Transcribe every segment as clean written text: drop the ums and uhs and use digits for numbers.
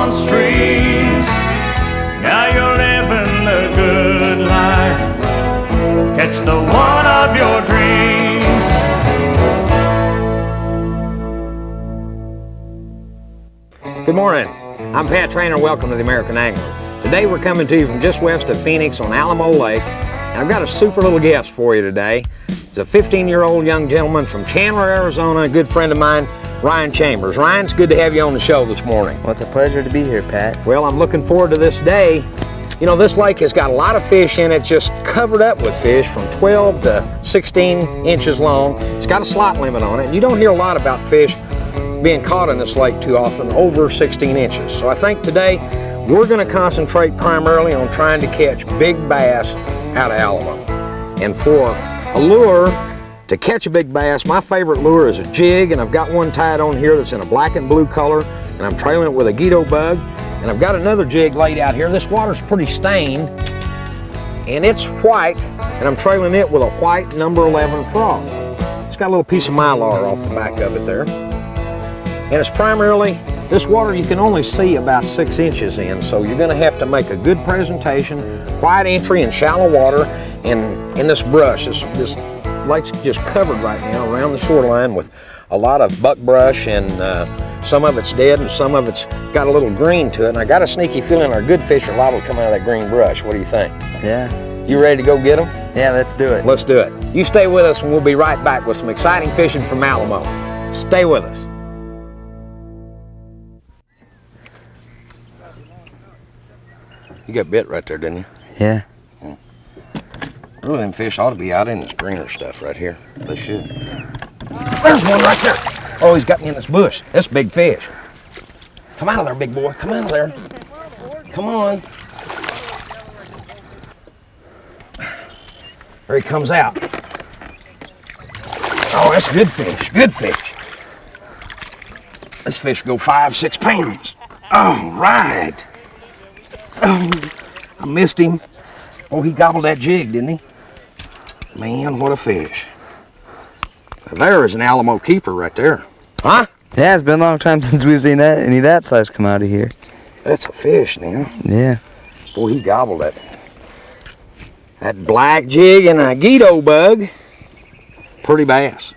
on streams. Now you're living the good life. Catch the one of your dreams. Good morning. I'm Pat Traynor. Welcome to the American Angler. Today we're coming to you from just west of Phoenix on Alamo Lake. And I've got a super little guest for you today. It's a 15-year-old young gentleman from Chandler, Arizona, a good friend of mine, Ryan Chambers. Ryan, it's good to have you on the show this morning. Well, it's a pleasure to be here, Pat. Well, I'm looking forward to this day. You know, this lake has got a lot of fish in it, just covered up with fish from 12 to 16 inches long. It's got a slot limit on it, and you don't hear a lot about fish being caught in this lake too often, over 16 inches. So I think today we're going to concentrate primarily on trying to catch big bass out of Alamo. And for a lure to catch a big bass, my favorite lure is a jig, and I've got one tied on here that's in a black and blue color, and I'm trailing it with a Guido bug. And I've got another jig laid out here. This water's pretty stained, and it's white, and I'm trailing it with a white number 11 frog. It's got a little piece of mylar off the back of it there. And it's primarily, this water you can only see about 6 inches in, so you're gonna have to make a good presentation, quiet entry in shallow water, and in this brush. This lake's just covered right now around the shoreline with a lot of buckbrush, and some of it's dead and some of it's got a little green to it. And I got a sneaky feeling our good fish are liable to come out of that green brush. What do you think? Yeah. You ready to go get them? Yeah, let's do it. Let's do it. You stay with us and we'll be right back with some exciting fishing from Alamo. Stay with us. You got bit right there, didn't you? Yeah. Really, them fish ought to be out in this greener stuff right here. They should. There's one right there. Oh, he's got me in this bush. That's a big fish. Come out of there, big boy. Come out of there. Come on. There he comes out. Oh, that's good fish. Good fish. This fish will go 5-6 pounds. All right. Oh, I missed him. Oh, he gobbled that jig, didn't he? Man, what a fish. There is an Alamo keeper right there. Huh? Yeah, it's been a long time since we've seen any of that size come out of here. That's a fish now. Yeah. Boy, he gobbled that black jig and a Guido bug. Pretty bass.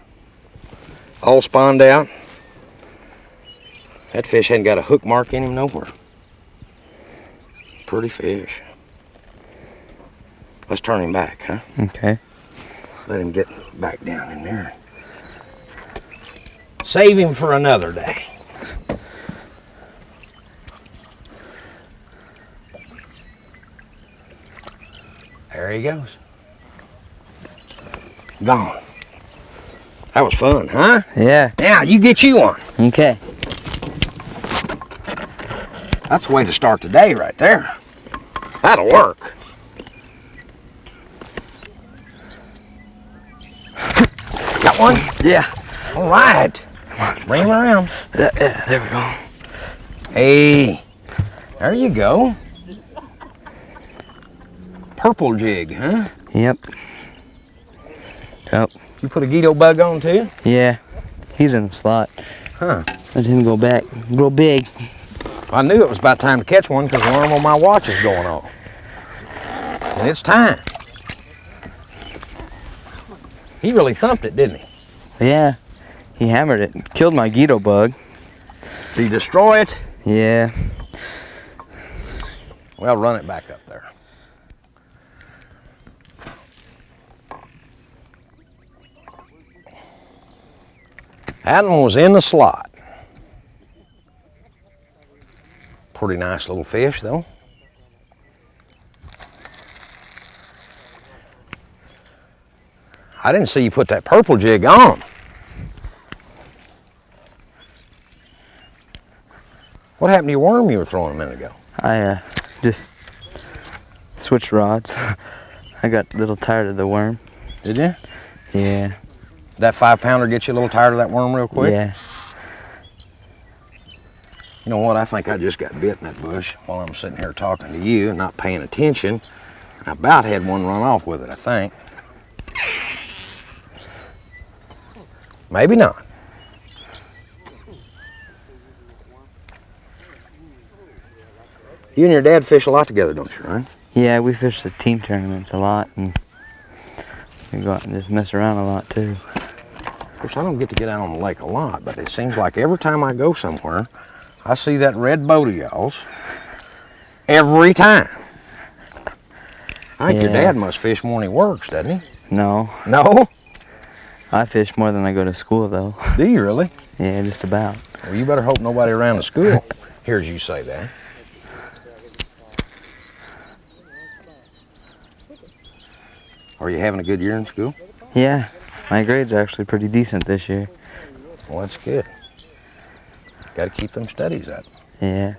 All spawned out. That fish hadn't got a hook mark in him nowhere. Pretty fish. Let's turn him back, huh? Okay. Let him get back down in there. Save him for another day. There he goes. Gone. That was fun, huh? Yeah. Now, you get you one. Okay. That's the way to start the day right there. That'll work. Got one? Yeah. All right. Bring him around. Yeah, there we go. Hey, there you go. Purple jig, huh? Yep. Yep. You put a Guido bug on too? Yeah. He's in the slot. Huh. Let him go back. Grow big. I knew it was about time to catch one because the alarm on my watch is going on. And it's time. He really thumped it, didn't he? Yeah. He hammered it. Killed my Guido bug. Did he destroy it? Yeah. Well, run it back up there. That one was in the slot. Pretty nice little fish, though. I didn't see you put that purple jig on. What happened to your worm you were throwing a minute ago? I just switched rods. I got a little tired of the worm. Did you? Yeah. That 5-pounder get you a little tired of that worm real quick? Yeah. You know what? I think I just got bit in that bush while I'm sitting here talking to you and not paying attention. I about had one run off with it, I think. Maybe not. You and your dad fish a lot together, don't you, Ryan? Yeah, we fish the team tournaments a lot, and we go out and just mess around a lot too. Of course, I don't get to get out on the lake a lot, but it seems like every time I go somewhere, I see that red boat of y'all's every time. I think your dad must fish more than he works, doesn't he? No. No? I fish more than I go to school, though. Do you really? Yeah, just about. Well, you better hope nobody around the school hears you say that. Are you having a good year in school? Yeah, my grades are actually pretty decent this year. Well, that's good. Got to keep them studies up. Yeah.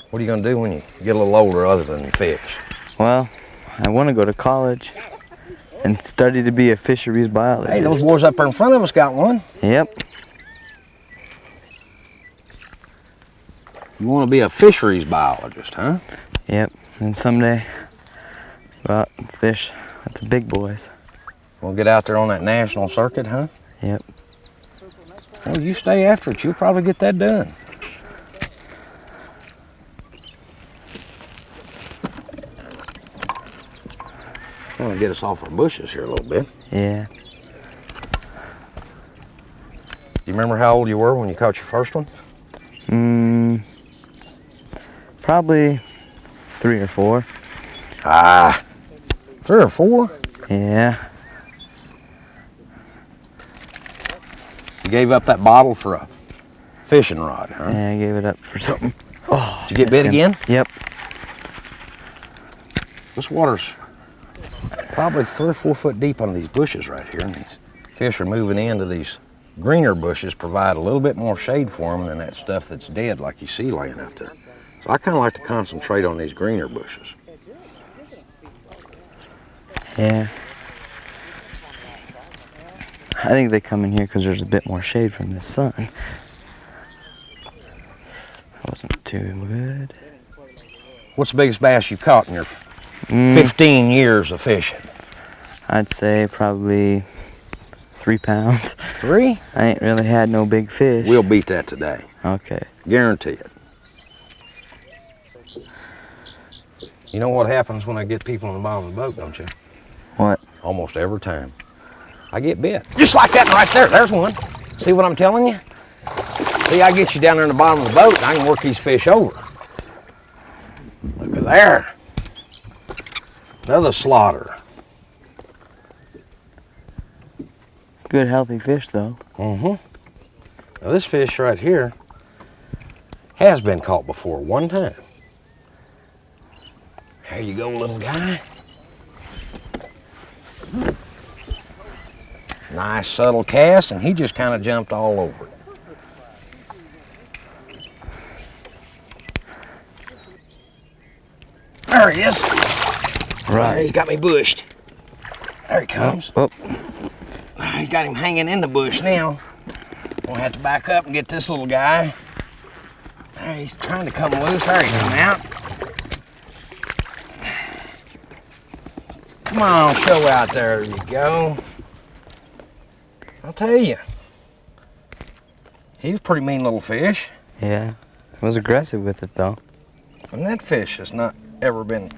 What are you going to do when you get a little older other than fish? Well, I want to go to college and study to be a fisheries biologist. Hey, those boys up there in front of us got one. Yep. You want to be a fisheries biologist, huh? Yep. And someday, go out and fish with the big boys. We'll get out there on that national circuit, huh? Yep. Well, you stay after it. You'll probably get that done. I'm going to get us off our bushes here a little bit. Yeah. Do you remember how old you were when you caught your first one? Probably 3 or 4. Ah, 3 or 4? Yeah. You gave up that bottle for a fishing rod, huh? Yeah, I gave it up for something. Oh, Did you get bit again? Yep. This water's probably 3 or 4 foot deep on these bushes right here, and these fish are moving into these greener bushes, provide a little bit more shade for them than that stuff that's dead like you see laying out there. So I kind of like to concentrate on these greener bushes. Yeah. I think they come in here because there's a bit more shade from the sun. Wasn't too good. What's the biggest bass you caught in your 15 years of fishing? I'd say probably 3 pounds. 3? I ain't really had no big fish. We'll beat that today. Okay. Guarantee it. You know what happens when I get people on the bottom of the boat, don't you? What? Almost every time. I get bit. Just like that right there. There's one. See what I'm telling you? See, I get you down there in the bottom of the boat and I can work these fish over. Look at there. Another slaughter. Good healthy fish though. Mm-hmm. Now this fish right here has been caught before one time. There you go, little guy. Nice subtle cast, and he just kind of jumped all over it. There he is. Right. He's got me bushed. There he comes. Oh. He's got him hanging in the bush now. We'll have to back up and get this little guy. There, he's trying to come loose. There he come out. Come on, show out there. There you go. I'll tell you. He was a pretty mean little fish. Yeah. I was aggressive with it though. And that fish has not ever been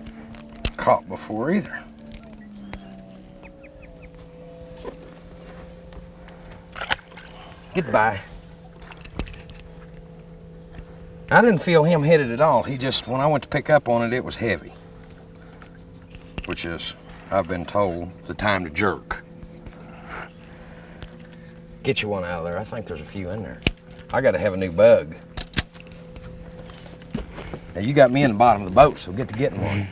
caught before either. Goodbye. I didn't feel him hit it at all. He just, when I went to pick up on it, it was heavy. Which is, I've been told, the time to jerk. Get you one out of there. I think there's a few in there. I gotta have a new bug. Now you got me in the bottom of the boat, so get to getting one.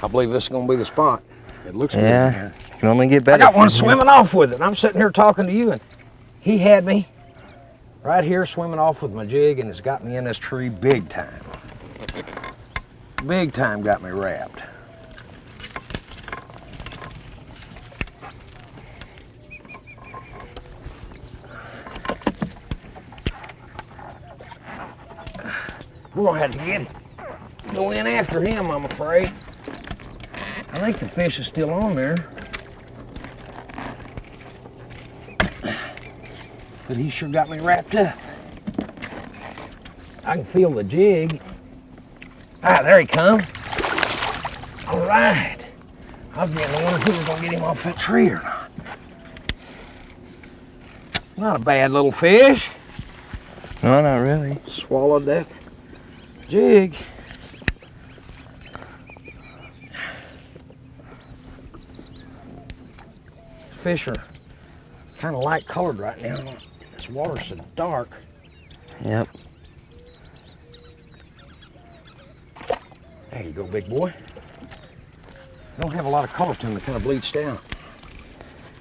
I believe this is gonna be the spot. It looks good in here. It can only get better. I got one swimming off with it. I'm sitting here talking to you, and he had me right here swimming off with my jig, and it's got me in this tree big time. Big time got me wrapped. We're gonna have to get it. Go in after him, I'm afraid. I think the fish is still on there. But he sure got me wrapped up. I can feel the jig. Ah, there he comes. All right. I was beginning to wonder if we were going to get him off that tree or not. Not a bad little fish. No, not really. Swallowed that jig. Fish are kind of light colored right now. This water's so dark. Yep. There you go, big boy. Don't have a lot of color to him. They're kind of bleached out.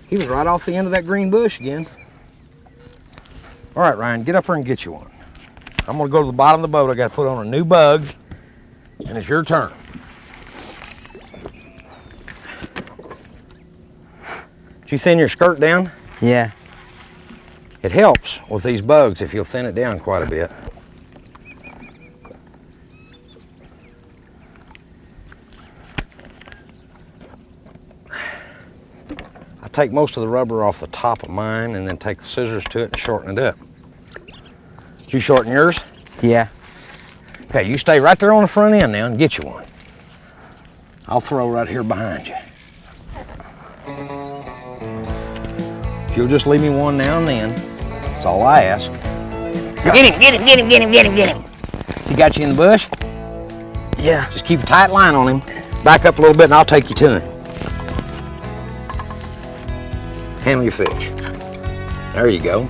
He was right off the end of that green bush again. All right, Ryan, get up here and get you one. I'm gonna go to the bottom of the boat. I gotta put on a new bug, and it's your turn. Did you thin your skirt down? Yeah. It helps with these bugs if you'll thin it down quite a bit. I take most of the rubber off the top of mine and then take the scissors to it and shorten it up. Did you shorten yours? Yeah. Okay, you stay right there on the front end now and get you one. I'll throw right here behind you. If you'll just leave me one now and then, that's all I ask. Get him, get him, get him, get him, get him, get him. He got you in the bush? Yeah. Just keep a tight line on him. Back up a little bit and I'll take you to him. Handle your fish. There you go.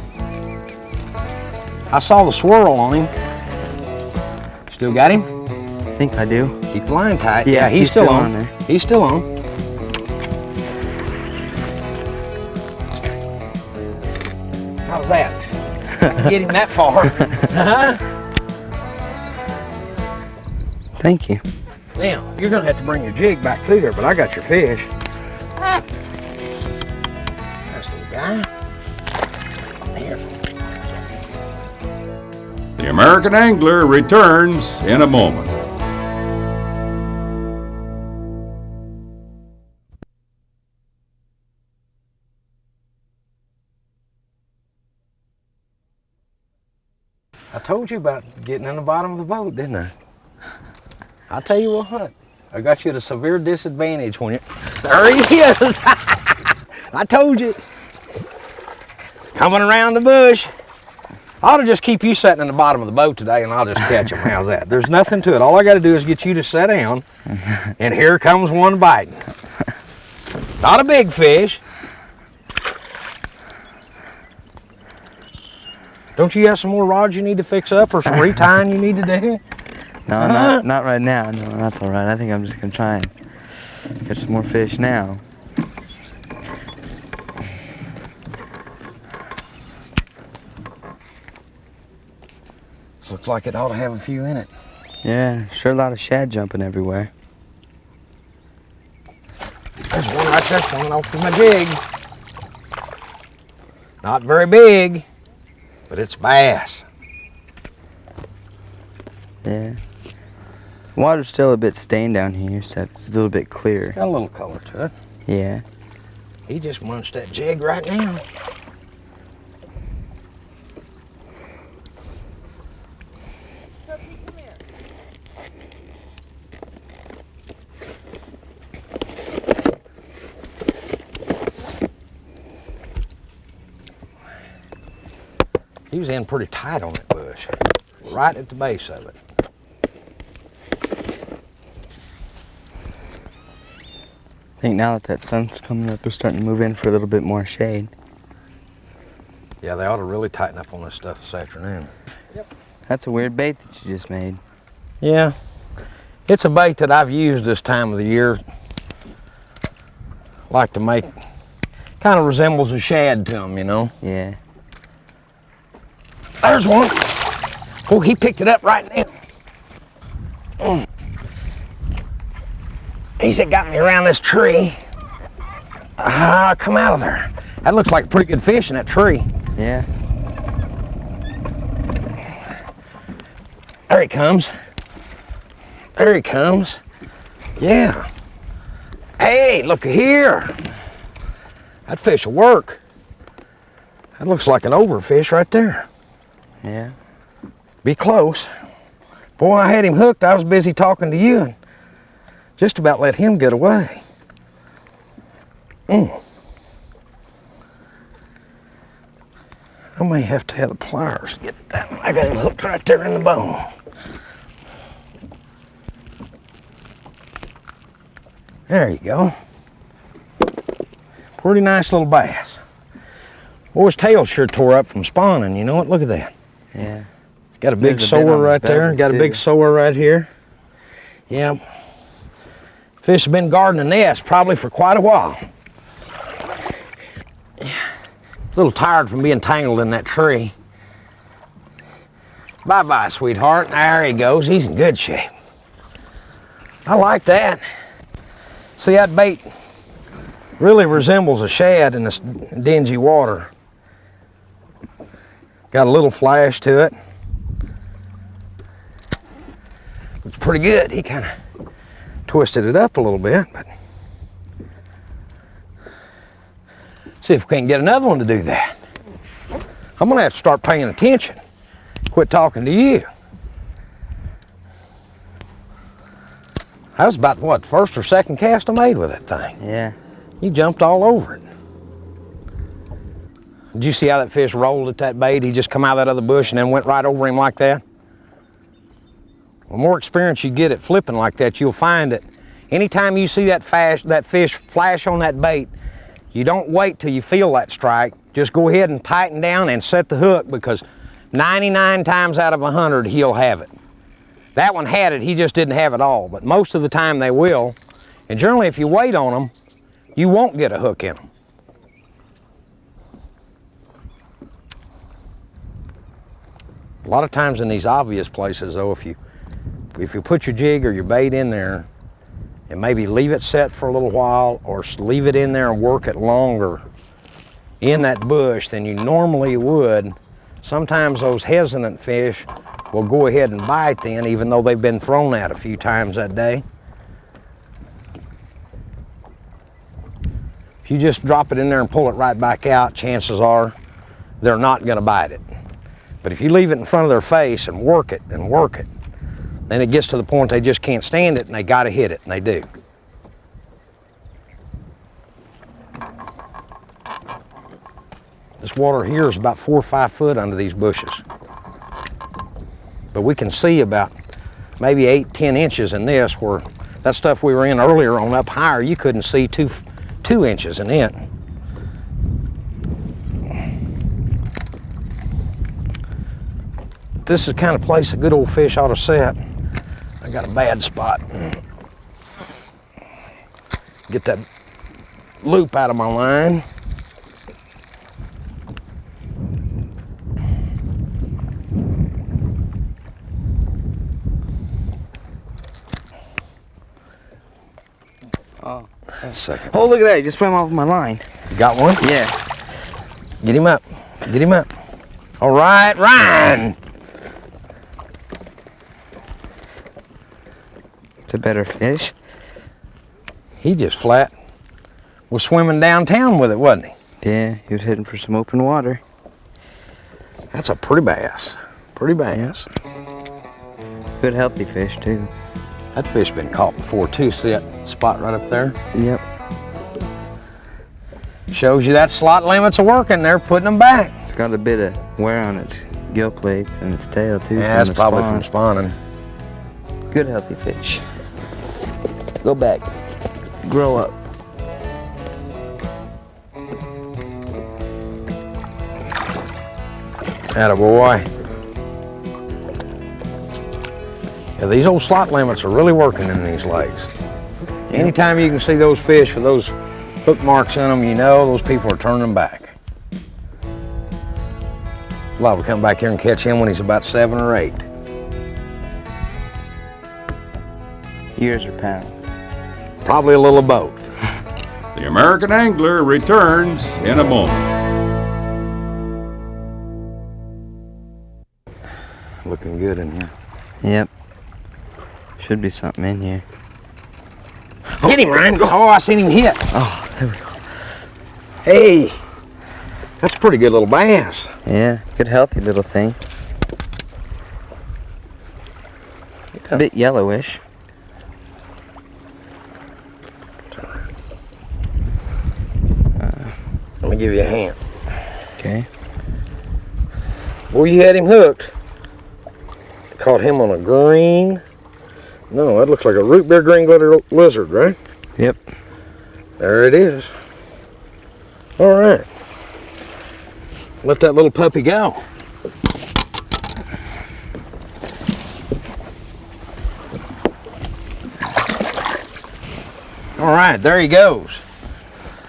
I saw the swirl on him. Still got him? I think I do. Keep the line tight. Yeah, he's still on there. He's still on. How's that? Get him that far. Thank you. Now, you're gonna have to bring your jig back through there, but I got your fish. Nice little guy. There. The American Angler returns in a moment. I told you about getting in the bottom of the boat, didn't I? I'll tell you what, I got you at a severe disadvantage when there he is. I told you. Coming around the bush. I ought to just keep you sitting in the bottom of the boat today and I'll just catch him. How's that? There's nothing to it. All I got to do is get you to sit down and here comes one biting. Not a big fish. Don't you have some more rods you need to fix up or some retying you need to do? No, not right now. No, that's all right. I think I'm just gonna try and catch some more fish now. Looks like it ought to have a few in it. Yeah, sure a lot of shad jumping everywhere. There's one right there swinging off with my jig. Not very big, but it's bass. Yeah. Water's still a bit stained down here, so it's a little bit clear. Got a little color to it. Yeah. He just munched that jig right now. He was in pretty tight on that bush, right at the base of it. I think now that sun's coming up, they're starting to move in for a little bit more shade. Yeah, they ought to really tighten up on this stuff this afternoon. Yep. That's a weird bait that you just made. Yeah, it's a bait that I've used this time of the year. Like to make, kind of resembles a shad to them, you know? Yeah. There's one. Oh, he picked it up right now. He's got me around this tree. Come out of there. That looks like a pretty good fish in that tree. Yeah. There he comes. There he comes. Yeah. Hey, look here. That fish will work. That looks like an overfish right there. Yeah. Be close. Boy, I had him hooked. I was busy talking to you and just about let him get away. I may have to have the pliers to get that one. I got him hooked right there in the bone. There you go. Pretty nice little bass. Boy, his tail sure tore up from spawning, you know what? Look at that. Yeah. It's got a big sore right there. Got a big sore right here. Yeah. Fish have been guarding the nest probably for quite a while. A little tired from being tangled in that tree. Bye-bye, sweetheart. There he goes. He's in good shape. I like that. See, that bait really resembles a shad in this dingy water. Got a little flash to it. It's pretty good. He kind of twisted it up a little bit, but see if we can't get another one to do that. I'm gonna have to start paying attention. Quit talking to you. That was about, what, first or second cast I made with that thing? Yeah. You jumped all over it. Did you see how that fish rolled at that bait? He just come out of that other bush and then went right over him like that? The more experience you get at flipping like that, you'll find that anytime you see that fish flash on that bait, you don't wait till you feel that strike. Just go ahead and tighten down and set the hook, because 99 times out of 100, he'll have it. That one had it, he just didn't have it all, but most of the time they will. And generally, if you wait on them, you won't get a hook in them. A lot of times in these obvious places, though, if you put your jig or your bait in there and maybe leave it set for a little while, or leave it in there and work it longer in that bush than you normally would, sometimes those hesitant fish will go ahead and bite then, even though they've been thrown at a few times that day. If you just drop it in there and pull it right back out, chances are they're not going to bite it. But if you leave it in front of their face and work it, then it gets to the point they just can't stand it and they got to hit it, and they do. This water here is about 4 or 5 foot under these bushes. But we can see about maybe 8, 10 inches in this, where that stuff we were in earlier on up higher, you couldn't see two inches in it. This is the kind of place a good old fish ought to set. I got a bad spot. Get that loop out of my line. Oh. A second. Oh, look at that. He just swam off my line. You got one? Yeah. Get him up. Get him up. All right, Ryan. It's a better fish. He just flat was swimming downtown with it, wasn't he? Yeah, he was heading for some open water. That's a pretty bass. Pretty bass. Good healthy fish too. That fish been caught before too. See that spot right up there? Yep. Shows you that slot limit's a working. They're putting them back. It's got a bit of wear on its gill plates and its tail too. Yeah, that's probably from spawning. Good healthy fish. Go back. Grow up. Attaboy. Yeah, these old slot limits are really working in these lakes. Anytime you can see those fish with those hook marks in them, you know those people are turning them back. I'll come back here and catch him when he's about 7 or 8. Years or pounds? Probably a little of both. The American Angler returns in a moment. Looking good in here. Yep. Should be something in here. Get him, Ryan. Oh, I seen him hit. Oh, there we go. Hey, that's a pretty good little bass. Yeah, good healthy little thing. A bit yellowish. Let me give you a hand. Okay. Boy, you had him hooked. Caught him on a green. No, that looks like a root beer green glitter lizard, right? Yep. There it is. All right. Let that little puppy go. All right, there he goes.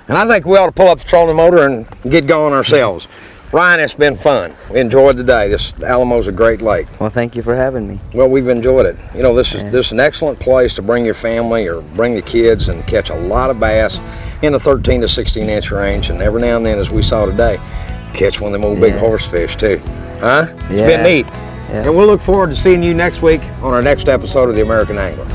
And I think we ought to pull up the trolling motor and get going ourselves. Ryan, it's been fun. We enjoyed the day. This Alamo's a great lake. Well, thank you for having me. Well, we've enjoyed it. You know, this is an excellent place to bring your family or bring the kids and catch a lot of bass in the 13 to 16 inch range. And every now and then, as we saw today, catch one of them old big horsefish too. Huh? It's been neat. Yeah. And we'll look forward to seeing you next week on our next episode of The American Angler.